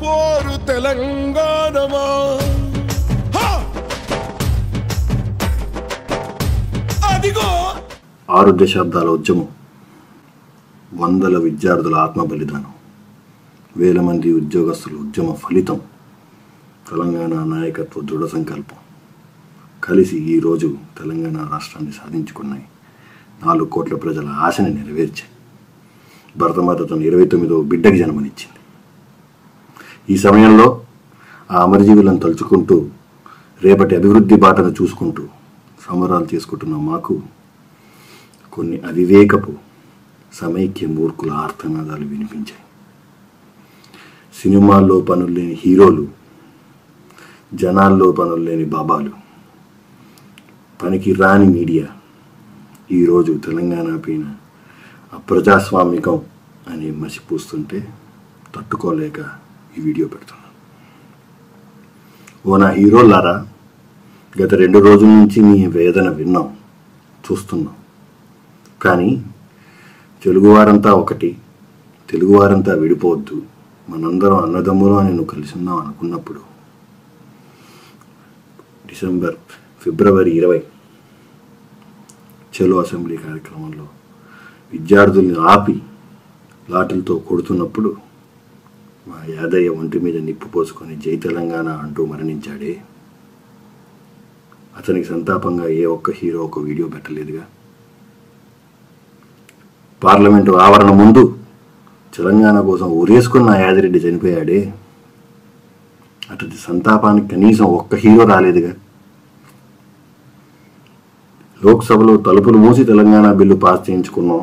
పోరు తెలంగాణమా అదిగో 6 దశాబ్దాల ఉద్యమం, వందల విద్యార్థుల ఆత్మ బలిదానం, వేల మంది ఉద్యోగస్తుల ఉద్యమ ఫలితం, తెలంగాణ నాయకత్వ దృఢ సంకల్పం కలిసి ఈరోజు తెలంగాణ రాష్ట్రాన్ని సాధించుకున్నాయి. 4 కోట్ల ప్రజల ఆశని నెరవేర్చాయి. భరతమాత తన 29వ బిడ్డకి జన్మనిచ్చింది. ఈ సమయంలో ఆ అమరజీవులను తలుచుకుంటూ రేపటి అభివృద్ధి బాటను చూసుకుంటూ సంబరాలు చేసుకుంటున్న మాకు కొన్ని అవివేకపు సమైక్య మూర్ఖుల ఆర్తనాదాలు వినిపించాయి. సినిమాల్లో పనులు లేని హీరోలు, జనాల్లో పనులు లేని బాబాలు, పనికి రాని మీడియా ఈరోజు తెలంగాణ పైన అప్రజాస్వామికం అని మసిపూస్తుంటే తట్టుకోలేక ఈ వీడియో పెడుతున్నాను. ఓ నా హీరోలారా, గత 2 రోజుల నుంచి మీ వేదన విన్నాం, చూస్తున్నాం. కానీ తెలుగువారంతా ఒకటి, తెలుగువారంతా విడిపోవద్దు, మనందరం అన్నదమ్ములు అని నువ్వు కలిసి ఉన్నావు అనుకున్నప్పుడు ఫిబ్రవరి 20 చలో అసెంబ్లీ కార్యక్రమంలో విద్యార్థుల్ని ఆపి లాఠీలతో కొడుతున్నప్పుడు మా యాదయ్య ఒంటి మీద నిప్పు పోసుకొని జై తెలంగాణ అంటూ మరణించాడే, అతనికి సంతాపంగా ఏ ఒక్క హీరో ఒక వీడియో పెట్టలేదుగా. పార్లమెంటు ఆవరణ ముందు తెలంగాణ కోసం ఊరేసుకున్న యాదిరెడ్డి చనిపోయాడే, అతడి సంతాపానికి కనీసం ఒక్క హీరో రాలేదుగా. లోక్సభలో తలుపులు మూసి తెలంగాణ బిల్లు పాస్ చేయించుకున్నాం.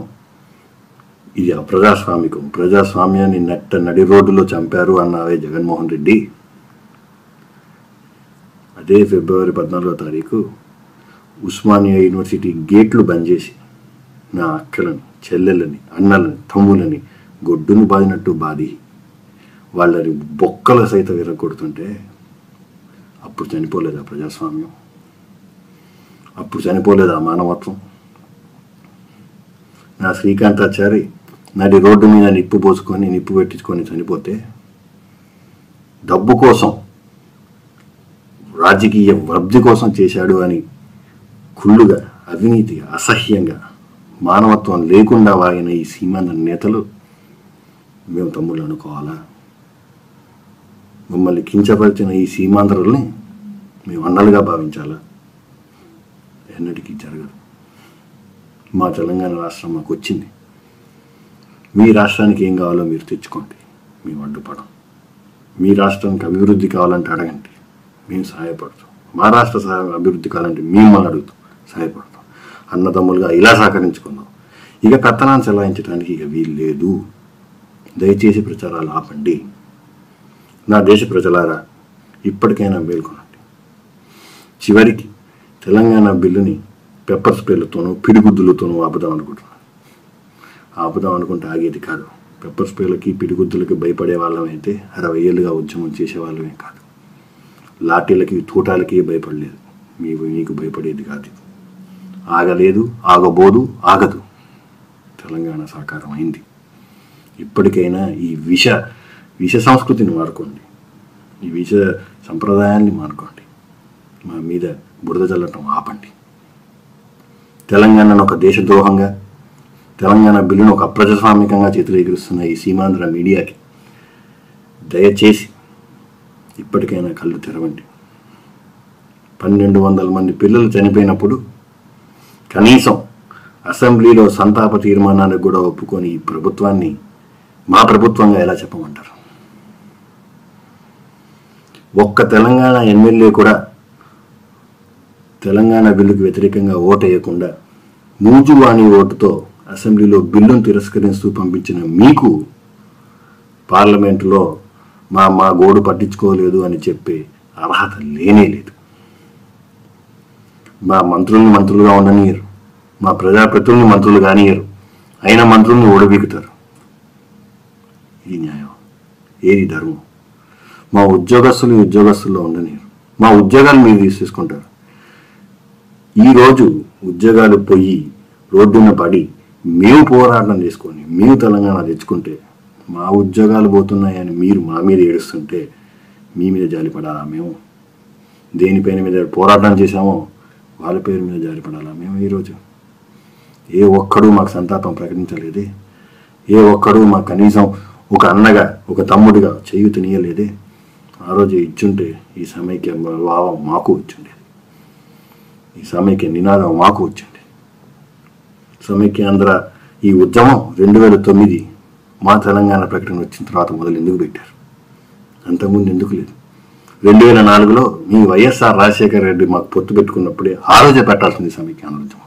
ఇది అప్రజాస్వామికం, ప్రజాస్వామ్యాన్ని నడి రోడ్డులో చంపారు అన్నావే జగన్మోహన్ రెడ్డి. అదే ఫిబ్రవరి 14వ తారీఖు ఉస్మానియా యూనివర్సిటీ గేట్లు బంద్ చేసి నా అక్కలని, చెల్లెలని, అన్నలని, తమ్ములని గొడ్డును బాదినట్టు బాది వాళ్ళని బొక్కల సైతం విరగొడుతుంటే అప్పుడు చనిపోలేదా ప్రజాస్వామ్యం? అప్పుడు చనిపోలేదా మానవత్వం? నా శ్రీకాంతాచారి నడి రోడ్డు మీద నిప్పు పోసుకొని నిప్పు పెట్టించుకొని చనిపోతే డబ్బు కోసం, రాజకీయ లబ్ధి కోసం చేశాడు అని కుళ్ళుగా, అవినీతిగా, అసహ్యంగా, మానవత్వం లేకుండా వాగిన ఈ సీమాంధ్ర నేతలు మేము తమ్ముళ్ళు అనుకోవాలా? మమ్మల్ని కించపరిచిన ఈ సీమాంధ్రుల్ని మేము అన్నలుగా భావించాలా? ఎన్నటికీ జరగదు. మా తెలంగాణ రాష్ట్రం మాకు వచ్చింది. మీ రాష్ట్రానికి ఏం కావాలో మీరు తెచ్చుకోండి, మేము అడ్డుపడం. మీ రాష్ట్రానికి అభివృద్ధి కావాలంటే అడగండి, మేము సహాయపడతాం. మా రాష్ట్ర అభివృద్ధి కావాలంటే మిమ్మల్ని అడుగుతాం, సహాయపడతాం. అన్నదమ్ములుగా ఇలా సహకరించుకుందాం. ఇక పెత్తనాన్ని చెలాయించడానికి ఇక వీలు లేదు. దయచేసి ప్రచారాలు ఆపండి. నా దేశ ప్రజలారా, ఇప్పటికైనా మేల్కొనండి. చివరికి తెలంగాణ బిల్లుని పెప్పర్ స్ప్రేలతోనూ పిడిగుద్దులతోనూ ఆపుదాం అనుకుంటే ఆగేది కాదు. పెప్పర్ స్ప్రేలకి పిడిగుద్దులకి భయపడే వాళ్ళమైతే 60 ఏళ్ళుగా ఉద్యమం చేసేవాళ్ళమే కాదు. లాఠీలకి, తూటాలకి భయపడలేదు. మీకు భయపడేది కాదు. ఆగలేదు, ఆగబోదు, ఆగదు. తెలంగాణ సాకారం అయింది. ఇప్పటికైనా ఈ విష సంస్కృతిని మానుకోండి, ఈ విష సంప్రదాయాన్ని మానుకోండి. మా మీద బురద చల్లటం ఆపండి. తెలంగాణను ఒక దేశద్రోహంగా, తెలంగాణ బిల్లును ఒక అప్రజాస్వామికంగా చిత్రీకరిస్తున్న ఈ సీమాంధ్ర మీడియాకి దయచేసి ఇప్పటికైనా కళ్ళు తెరవండి. 1200 మంది పిల్లలు చనిపోయినప్పుడు కనీసం అసెంబ్లీలో సంతాప తీర్మానానికి కూడా ఒప్పుకొని ఈ ప్రభుత్వాన్ని మా ప్రభుత్వంగా ఎలా చెప్పమంటారు? ఒక్క తెలంగాణ ఎమ్మెల్యే కూడా తెలంగాణ బిల్లుకు వ్యతిరేకంగా ఓటేయకుండా మూజువాణి ఓటుతో అసెంబ్లీలో బిల్లును తిరస్కరిస్తూ పంపించిన మీకు పార్లమెంటులో మా గోడు పట్టించుకోలేదు అని చెప్పే అర్హత లేనే లేదు. మా మంత్రుల్ని మంత్రులుగా ఉండనియరు, మా ప్రజాప్రతినిధుల్ని మంత్రులు కానియరు, అయిన మంత్రుల్ని ఓడబీకుతారు. ఇది న్యాయం? ఏది ధర్మం? మా ఉద్యోగస్తుల్లో ఉండనియరు, మా ఉద్యోగాలు మీరు తీసేసుకుంటారు. ఈరోజు ఉద్యోగాలు పోయి రోడ్డున పడి మేము పోరాటం చేసుకొని మేము తెలంగాణ తెచ్చుకుంటే మా ఉద్యోగాలు పోతున్నాయని మీరు మా మీద ఏడుస్తుంటే మీ మీద జాలిపడాలా మేము? దేనిపైన మీద పోరాటం చేశామో వాళ్ళ పేరు మీద జాలిపడాలా మేము? ఈరోజు ఏ ఒక్కడూ మాకు సంతాపం ప్రకటించలేదే. ఏ ఒక్కడూ మాకు కనీసం ఒక అన్నగా ఒక తమ్ముడిగా చేయూతనీయలేదే. ఆ రోజు ఇచ్చుంటే ఈ సమైక్య భావం మాకు వచ్చిండేది, ఈ సమైక్య నినాదం మాకు వచ్చింది. సమైక్యాంధ్ర ఈ ఉద్యమం 2009 మా తెలంగాణ ప్రకటన వచ్చిన తర్వాత మొదలు ఎందుకు పెట్టారు? అంతకుముందు ఎందుకు లేదు? 2004లో మీ వైఎస్ఆర్ రాజశేఖర రెడ్డి మాకు పొత్తు పెట్టుకున్నప్పుడే ఆ రోజే పెట్టాల్సింది సమైక్యాంధ్ర ఉద్యమం.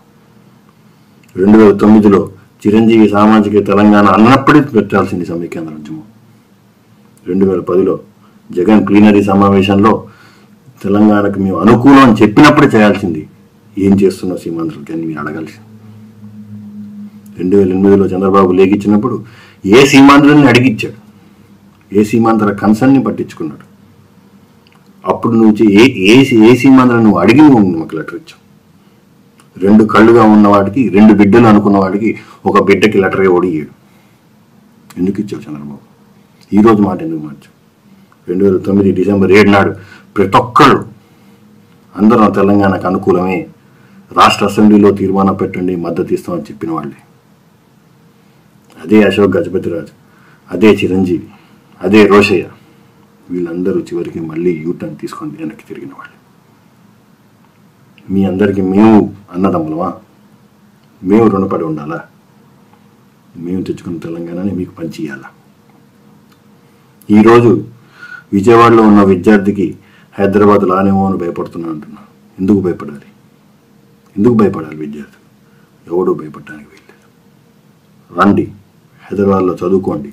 2009లో చిరంజీవి సామాజిక తెలంగాణ అన్నప్పుడే పెట్టాల్సింది సమైక్యాంధ్ర ఉద్యమం. 2010లో జగన్ ప్లీనరీ సమావేశంలో తెలంగాణకు మేము అనుకూలం అని చెప్పినప్పుడే చేయాల్సింది. ఏం చేస్తున్నావు సీమాంధ్రకి అని మీరు అడగాల్సింది. 2008లో చంద్రబాబు లేఖిచ్చినప్పుడు ఏ సీమాంధ్రుల్ని అడిగిచ్చాడు, ఏ సీమాంధ్ర కన్సర్న్ని పట్టించుకున్నాడు. అప్పుడు నుంచి ఏ సీమాంధ్ర నువ్వు అడిగి నువ్వు మాకు లెటర్ ఇచ్చావు. 2 కళ్ళుగా ఉన్నవాడికి 2 బిడ్డలు అనుకున్న వాడికి ఒక బిడ్డకి లెటర్ ఎవడు ఇయ్యాడు. ఎందుకు ఇచ్చావు చంద్రబాబు? ఈరోజు మాట ఎందుకు మార్చావు? 2009 డిసెంబర్ 7 నాడు ప్రతి ఒక్కళ్ళు అందరం తెలంగాణకు అనుకూలమే, రాష్ట్ర అసెంబ్లీలో తీర్మానం పెట్టండి, మద్దతు ఇస్తామని చెప్పిన వాళ్ళే. అదే అశోక్ గజపతిరాజు, అదే చిరంజీవి, అదే రోషయ్య, వీళ్ళందరూ చివరికి మళ్ళీ యూటర్న్ తీసుకొని వెనక్కి తిరిగిన వాళ్ళు. మీ అందరికీ మేము అన్నదమ్ములమా? మేము రుణపడి ఉండాలా? మేము తెచ్చుకున్న తెలంగాణని మీకు పంచి ఇవ్వాలా? ఈరోజు విజయవాడలో ఉన్న విద్యార్థికి హైదరాబాద్ లానేమో అని భయపడుతున్నా అంటున్నా. ఎందుకు భయపడాలి? ఎందుకు భయపడాలి విద్యార్థి? ఎవడూ భయపడడానికి వీల్లేదు. రండి, హైదరాబాద్లో చదువుకోండి,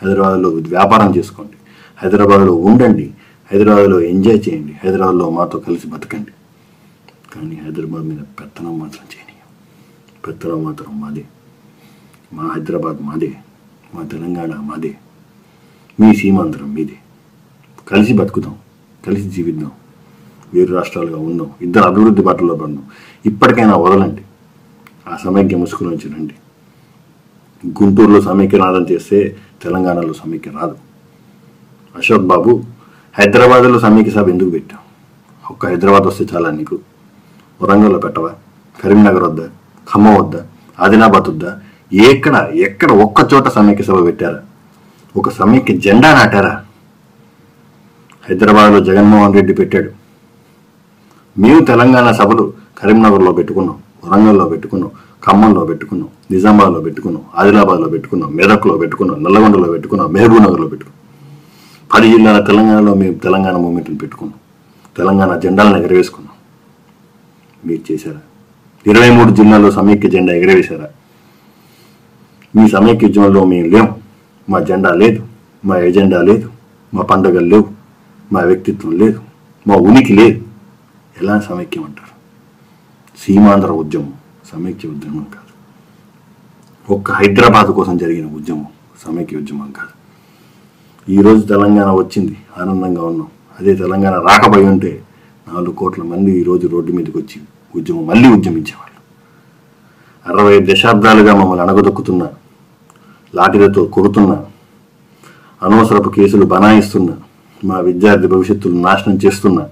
హైదరాబాద్లో వ్యాపారం చేసుకోండి, హైదరాబాద్లో ఉండండి, హైదరాబాద్లో ఎంజాయ్ చేయండి, హైదరాబాద్లో మాతో కలిసి బతకండి. కానీ హైదరాబాద్ మీద పెత్తనం మాత్రం చేయనీయం. పెత్తనం మాత్రం మాదే. మా హైదరాబాద్ మాదే, మా తెలంగాణ మాదే, మీ సీమాంధ్రం మీదే. కలిసి బతుకుదాం, కలిసి జీవిద్దాం, వేరు రాష్ట్రాలుగా ఉందాం, ఇద్దరు అభివృద్ధి బాటలో పడదాం. ఇప్పటికైనా వదలండి, ఆ సమైక్య ముసుగులోంచి రండి. గుంటూరులో సమైక్యనాదం చేస్తే తెలంగాణలో సమైక్య రాదు. అశోక్ బాబు, హైదరాబాద్లో సమైక్య సభ ఎందుకు పెట్టావు? ఒక్క హైదరాబాద్ వస్తే చాలా నీకు? వరంగల్లో పెట్టవా? కరీంనగర్ వద్దా? ఖమ్మం వద్దా? ఆదిలాబాద్ వద్దా? ఎక్కడ ఒక్క చోట సమైక్య సభ పెట్టారా? ఒక సమైక్య జెండా నాటారా? హైదరాబాద్లో జగన్మోహన్ రెడ్డి పెట్టాడు. మేము తెలంగాణ సభలు కరీంనగర్లో పెట్టుకున్నాం, వరంగల్లో పెట్టుకున్నాం, ఖమ్మంలో పెట్టుకున్నాం, నిజామాబాద్లో పెట్టుకున్నాం, ఆదిలాబాద్లో పెట్టుకున్నాం, మెదక్లో పెట్టుకున్నాం, నల్లగొండలో పెట్టుకున్నాం, మహబూబ్ నగర్లో పెట్టుకున్నాం. 10 జిల్లాల తెలంగాణలో మేము తెలంగాణ మూమెంట్ని పెట్టుకున్నాం, తెలంగాణ జెండాలను ఎగరవేసుకున్నాం. మీరు చేశారా? 23 జిల్లాల్లో సమైక్య జెండా ఎగరవేశారా? మీ సమైక్య ఉద్యమంలో మేము లేవు, మా జెండా లేదు, మా ఎజెండా లేదు, మా పండుగలు లేవు, మా వ్యక్తిత్వం లేదు, మా ఉనికి లేదు. ఎలా సమైక్యం అంటారు? సీమాంధ్ర ఉద్యమం సమైక్య ఉద్యమం కాదు. ఒక్క హైదరాబాద్ కోసం జరిగిన ఉద్యమం సమైక్య ఉద్యమం కాదు. ఈరోజు తెలంగాణ వచ్చింది, ఆనందంగా ఉన్నాం. అదే తెలంగాణ రాకపోయి ఉంటే 4 కోట్ల మంది ఈరోజు రోడ్డు మీదకి వచ్చి మళ్ళీ ఉద్యమించేవాళ్ళు. 60 దశాబ్దాలుగా మమ్మల్ని అణగదొక్కుతున్నా, లాఠీలతో కొడుతున్నా, అనవసరపు కేసులు బనాయిస్తున్నా, మా విద్యార్థి భవిష్యత్తును నాశనం చేస్తున్నా,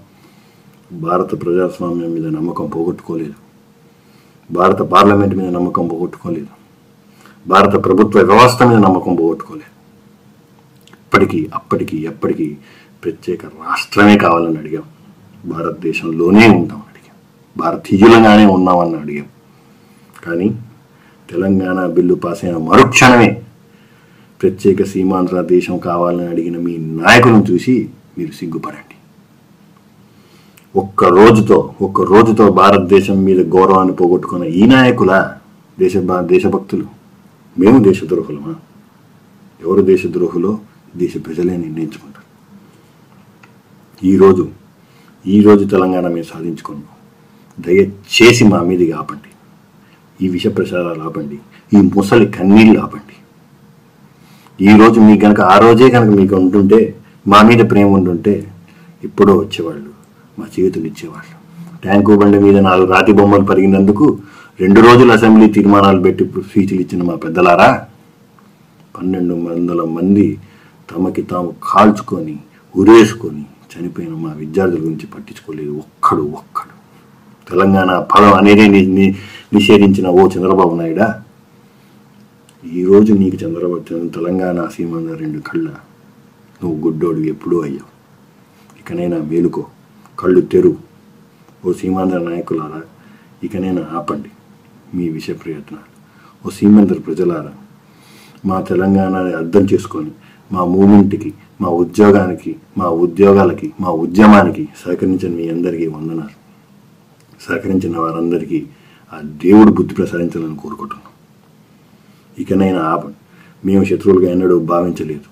భారత ప్రజాస్వామ్యం మీద నమ్మకం పోగొట్టుకోలేదు, భారత పార్లమెంట్ మీద నమ్మకం పోగొట్టుకోలేదు, భారత ప్రభుత్వ వ్యవస్థ మీద నమ్మకం పోగొట్టుకోలేదు. అప్పటికి ఎప్పటికీ ప్రత్యేక రాష్ట్రమే కావాలని అడిగాం. భారతదేశంలోనే ఉంటామని అడిగాం, భారతీయులుగానే ఉన్నామని అడిగాం. కానీ తెలంగాణ బిల్లు పాస్ అయిన మరుక్షణమే ప్రత్యేక సీమాంధ్ర దేశం కావాలని అడిగిన మీ నాయకులను చూసి మీరు సిగ్గుపడండి. ఒక్క రోజుతో భారతదేశం మీద గౌరవాన్ని పోగొట్టుకున్న ఈ నాయకుల దేశభక్తులు. మేము దేశద్రోహులమా? ఎవరు దేశద్రోహులో దేశ ప్రజలే నిర్ణయించుకుంటారు. ఈరోజు తెలంగాణ మేము సాధించుకున్నాం. దయచేసి మా మీదకి ఆపండి, ఈ విష ప్రచారాలు ఆపండి, ఈ ముసలి కన్నీళ్ళు ఆపండి. ఈరోజు మీకు కనుక ఆ రోజే కనుక మీకు ఉంటుంటే, మా మీద ప్రేమ ఉంటుంటే ఎప్పుడో వచ్చేవాళ్ళు, మా చేతులు ఇచ్చేవాళ్ళు. ట్యాంకు బండి మీద 4 రాతి బొమ్మలు పరిగినందుకు 2 రోజులు అసెంబ్లీ తీర్మానాలు పెట్టి స్పీచ్లు ఇచ్చిన మా పెద్దలారా, 1200 మంది తమకి తాము కాల్చుకొని ఉరేసుకొని చనిపోయిన మా విద్యార్థుల గురించి పట్టించుకోలేదు ఒక్కడు. తెలంగాణ పదం అనేది నిషేధించిన ఓ చంద్రబాబు నాయుడా, ఈరోజు నీకు తెలంగాణ సీమాంధ్ర 2 కళ్ళ, నువ్వు గుడ్డోడు ఎప్పుడూ అయ్యావు. ఇకనైనా మేలుకో, కళ్ళు తెరువు. ఓ సీమాంధ్ర నాయకులారా, ఇకనైనా ఆపండి మీ విష ప్రయత్నాలు. ఓ సీమాంధ్ర ప్రజలారా, మా తెలంగాణని అర్థం చేసుకొని మా మూమెంట్కి, మా ఉద్యోగానికి, మా ఉద్యోగాలకి, మా ఉద్యమానికి సహకరించిన మీ అందరికీ వందనాలు. సహకరించిన వారందరికీ ఆ దేవుడు బుద్ధి ప్రసాదించాలని కోరుకుంటున్నాం. ఇకనైనా ఆపండి. మేము శత్రువులుగా ఎన్నడూ భావించలేదు.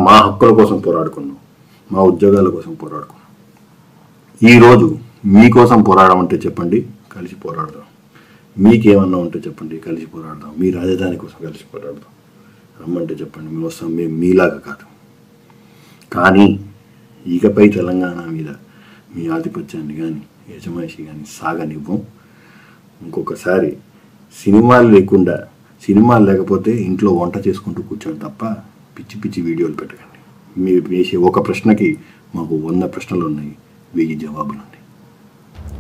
మా హక్కుల కోసం పోరాడుకున్నాం, మా ఉద్యోగాల కోసం పోరాడుకున్నాం. ఈరోజు మీకోసం పోరాడమంటే చెప్పండి, కలిసి పోరాడదాం. మీకేమన్నా ఉంటే చెప్పండి, కలిసి పోరాడదాం. మీ రాజధాని కోసం కలిసి పోరాడదాం. రమ్మంటే చెప్పండి, మేము వస్తాం. మేము మీలాగా కాదు. కానీ ఇకపై తెలంగాణ మీద మీ ఆధిపత్యాన్ని కానీ యజమాయిషి కానీ సాగనివ్వం. ఇంకొకసారి సినిమాలు లేకపోతే ఇంట్లో వంట చేసుకుంటూ కూర్చోండి తప్ప పిచ్చి వీడియోలు పెట్టకండి. మీరు వేసే ఒక ప్రశ్నకి మాకు 100 ప్రశ్నలు ఉన్నాయి, 1000 జవాబులు ఉన్నాయి.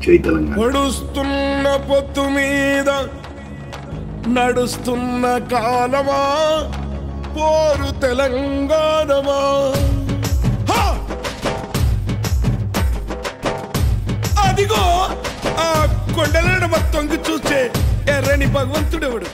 జై తెలంగాణ. నడుస్తున్న పొత్తు మీద నడుస్తున్న కాలమా, పోరు తెలంగాణమా. అదిగో ఆ కొండల మొత్తం చూస్తే ఎర్రని భగవంతుడెవడు.